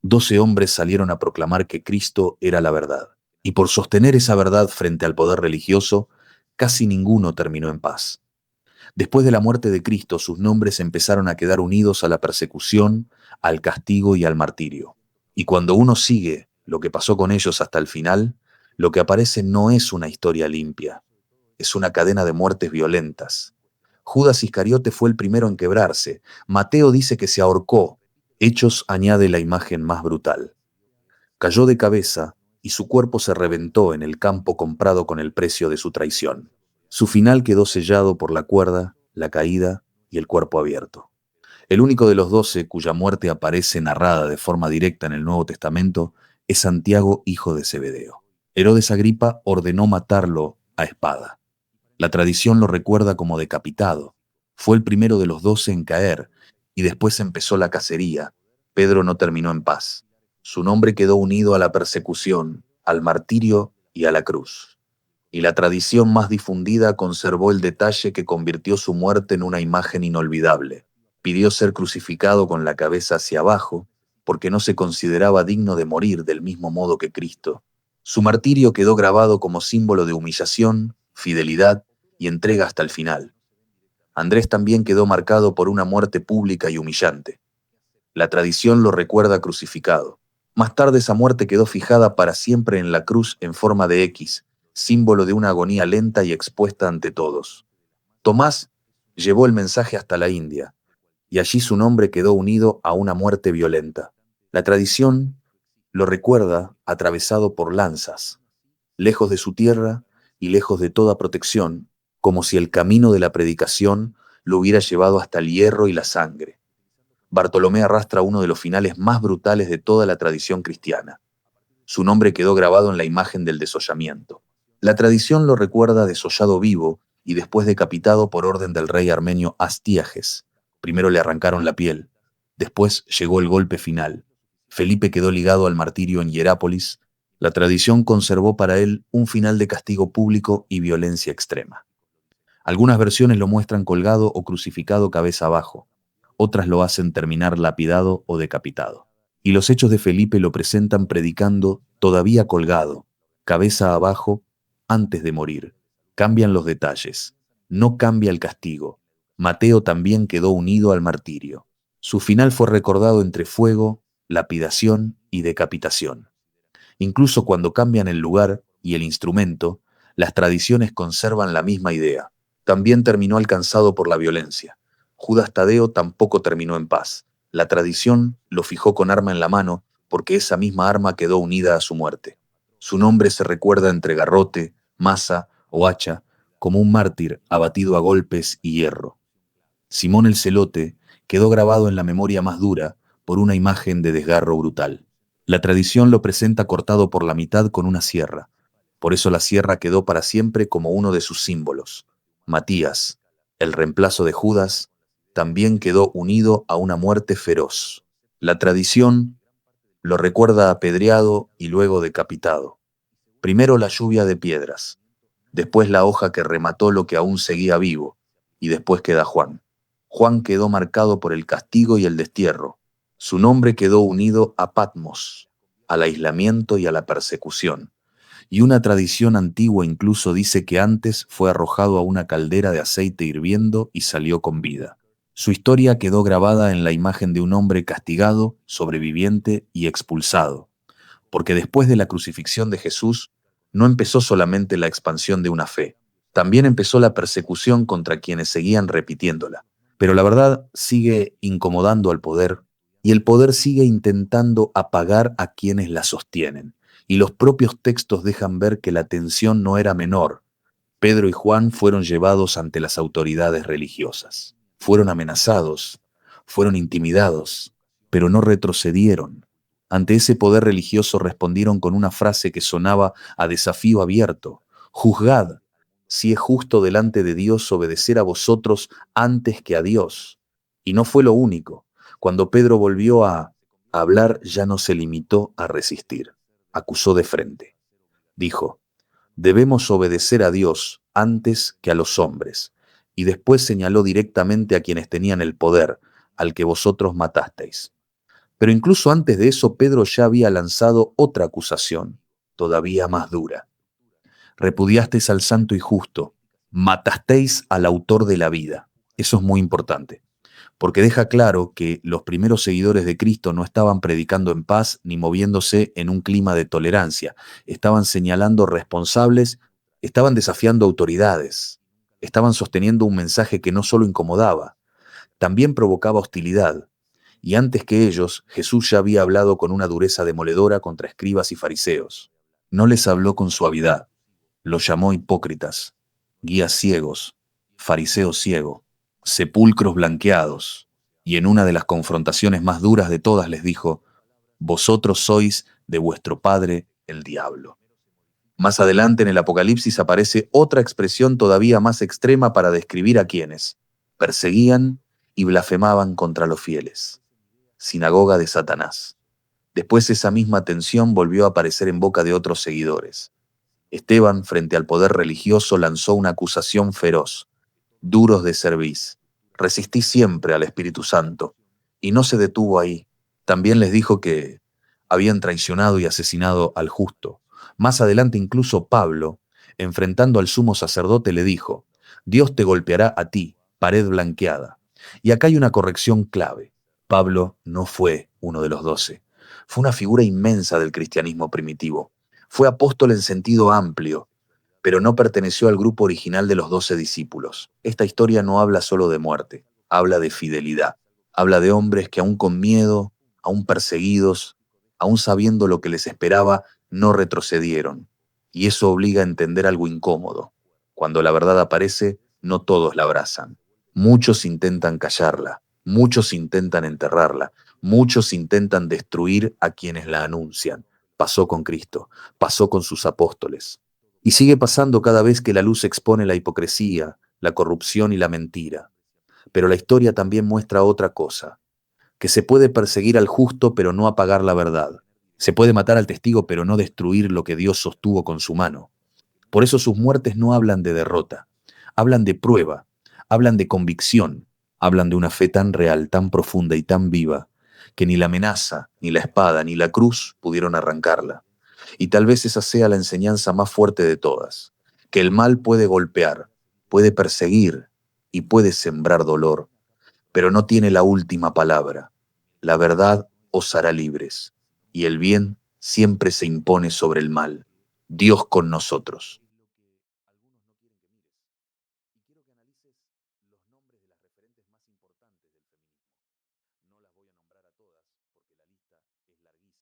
12 hombres salieron a proclamar que Cristo era la verdad, y por sostener esa verdad frente al poder religioso, casi ninguno terminó en paz. Después de la muerte de Cristo, sus nombres empezaron a quedar unidos a la persecución, al castigo y al martirio. Y cuando uno sigue lo que pasó con ellos hasta el final, lo que aparece no es una historia limpia, es una cadena de muertes violentas. Judas Iscariote fue el primero en quebrarse. Mateo dice que se ahorcó. Hechos añade la imagen más brutal. Cayó de cabeza y su cuerpo se reventó en el campo comprado con el precio de su traición. Su final quedó sellado por la cuerda, la caída y el cuerpo abierto. El único de los 12 cuya muerte aparece narrada de forma directa en el Nuevo Testamento es Santiago, hijo de Zebedeo. Herodes Agripa ordenó matarlo a espada. La tradición lo recuerda como decapitado. Fue el primero de los 12 en caer, y después empezó la cacería. Pedro no terminó en paz. Su nombre quedó unido a la persecución, al martirio y a la cruz. Y la tradición más difundida conservó el detalle que convirtió su muerte en una imagen inolvidable. Pidió ser crucificado con la cabeza hacia abajo, porque no se consideraba digno de morir del mismo modo que Cristo. Su martirio quedó grabado como símbolo de humillación, fidelidad y entrega hasta el final. Andrés también quedó marcado por una muerte pública y humillante. La tradición lo recuerda crucificado. Más tarde esa muerte quedó fijada para siempre en la cruz en forma de X, símbolo de una agonía lenta y expuesta ante todos. Tomás llevó el mensaje hasta la India, y allí su nombre quedó unido a una muerte violenta. La tradición lo recuerda atravesado por lanzas, lejos de su tierra y lejos de toda protección, como si el camino de la predicación lo hubiera llevado hasta el hierro y la sangre. Bartolomé arrastra uno de los finales más brutales de toda la tradición cristiana. Su nombre quedó grabado en la imagen del desollamiento. La tradición lo recuerda desollado vivo y después decapitado por orden del rey armenio Astiages. Primero le arrancaron la piel, después llegó el golpe final. Felipe quedó ligado al martirio en Hierápolis. La tradición conservó para él un final de castigo público y violencia extrema. Algunas versiones lo muestran colgado o crucificado cabeza abajo, otras lo hacen terminar lapidado o decapitado. Y los hechos de Felipe lo presentan predicando todavía colgado, cabeza abajo, antes de morir. Cambian los detalles, no cambia el castigo. Mateo también quedó unido al martirio. Su final fue recordado entre fuego, lapidación y decapitación. Incluso cuando cambian el lugar y el instrumento, las tradiciones conservan la misma idea. También terminó alcanzado por la violencia. Judas Tadeo tampoco terminó en paz. La tradición lo fijó con arma en la mano porque esa misma arma quedó unida a su muerte. Su nombre se recuerda entre garrote, maza o hacha como un mártir abatido a golpes y hierro. Simón el Celote quedó grabado en la memoria más dura por una imagen de desgarro brutal. La tradición lo presenta cortado por la mitad con una sierra. Por eso la sierra quedó para siempre como uno de sus símbolos. Matías, el reemplazo de Judas, también quedó unido a una muerte feroz. La tradición lo recuerda apedreado y luego decapitado. Primero la lluvia de piedras, después la hoja que remató lo que aún seguía vivo, y después queda Juan. Juan quedó marcado por el castigo y el destierro. Su nombre quedó unido a Patmos, al aislamiento y a la persecución. Y una tradición antigua incluso dice que antes fue arrojado a una caldera de aceite hirviendo y salió con vida. Su historia quedó grabada en la imagen de un hombre castigado, sobreviviente y expulsado, porque después de la crucifixión de Jesús no empezó solamente la expansión de una fe, también empezó la persecución contra quienes seguían repitiéndola. Pero la verdad sigue incomodando al poder y el poder sigue intentando apagar a quienes la sostienen. Y los propios textos dejan ver que la tensión no era menor. Pedro y Juan fueron llevados ante las autoridades religiosas. Fueron amenazados, fueron intimidados, pero no retrocedieron. Ante ese poder religioso respondieron con una frase que sonaba a desafío abierto: juzgad si es justo delante de Dios obedecer a vosotros antes que a Dios. Y no fue lo único. Cuando Pedro volvió a hablar, ya no se limitó a resistir. Acusó de frente. Dijo: debemos obedecer a Dios antes que a los hombres. Y después señaló directamente a quienes tenían el poder, al que vosotros matasteis. Pero incluso antes de eso, Pedro ya había lanzado otra acusación, todavía más dura. Repudiasteis al santo y justo, matasteis al autor de la vida. Eso es muy importante, porque deja claro que los primeros seguidores de Cristo no estaban predicando en paz ni moviéndose en un clima de tolerancia. Estaban señalando responsables, estaban desafiando autoridades, estaban sosteniendo un mensaje que no solo incomodaba, también provocaba hostilidad. Y antes que ellos, Jesús ya había hablado con una dureza demoledora contra escribas y fariseos. No les habló con suavidad, los llamó hipócritas, guías ciegos, fariseos ciego, sepulcros blanqueados, y en una de las confrontaciones más duras de todas les dijo: vosotros sois de vuestro padre el diablo. Más adelante en el Apocalipsis aparece otra expresión todavía más extrema para describir a quienes perseguían y blasfemaban contra los fieles: sinagoga de Satanás. Después esa misma tensión volvió a aparecer en boca de otros seguidores. Esteban, frente al poder religioso, lanzó una acusación feroz: duros de cerviz, resistí siempre al Espíritu Santo. Y no se detuvo ahí. También les dijo que habían traicionado y asesinado al justo. Más adelante incluso Pablo, enfrentando al sumo sacerdote, le dijo: Dios te golpeará a ti, pared blanqueada. Y acá hay una corrección clave. Pablo no fue uno de los 12. Fue una figura inmensa del cristianismo primitivo. Fue apóstol en sentido amplio, pero no perteneció al grupo original de los 12 discípulos. Esta historia no habla solo de muerte, habla de fidelidad. Habla de hombres que aún con miedo, aún perseguidos, aún sabiendo lo que les esperaba, no retrocedieron. Y eso obliga a entender algo incómodo. Cuando la verdad aparece, no todos la abrazan. Muchos intentan callarla, muchos intentan enterrarla, muchos intentan destruir a quienes la anuncian. Pasó con Cristo, pasó con sus apóstoles. Y sigue pasando cada vez que la luz expone la hipocresía, la corrupción y la mentira. Pero la historia también muestra otra cosa: que se puede perseguir al justo pero no apagar la verdad. Se puede matar al testigo pero no destruir lo que Dios sostuvo con su mano. Por eso sus muertes no hablan de derrota, hablan de prueba, hablan de convicción, hablan de una fe tan real, tan profunda y tan viva, que ni la amenaza, ni la espada, ni la cruz pudieron arrancarla. Y tal vez esa sea la enseñanza más fuerte de todas: que el mal puede golpear, puede perseguir y puede sembrar dolor, pero no tiene la última palabra. La verdad os hará libres, y el bien siempre se impone sobre el mal. Dios con nosotros.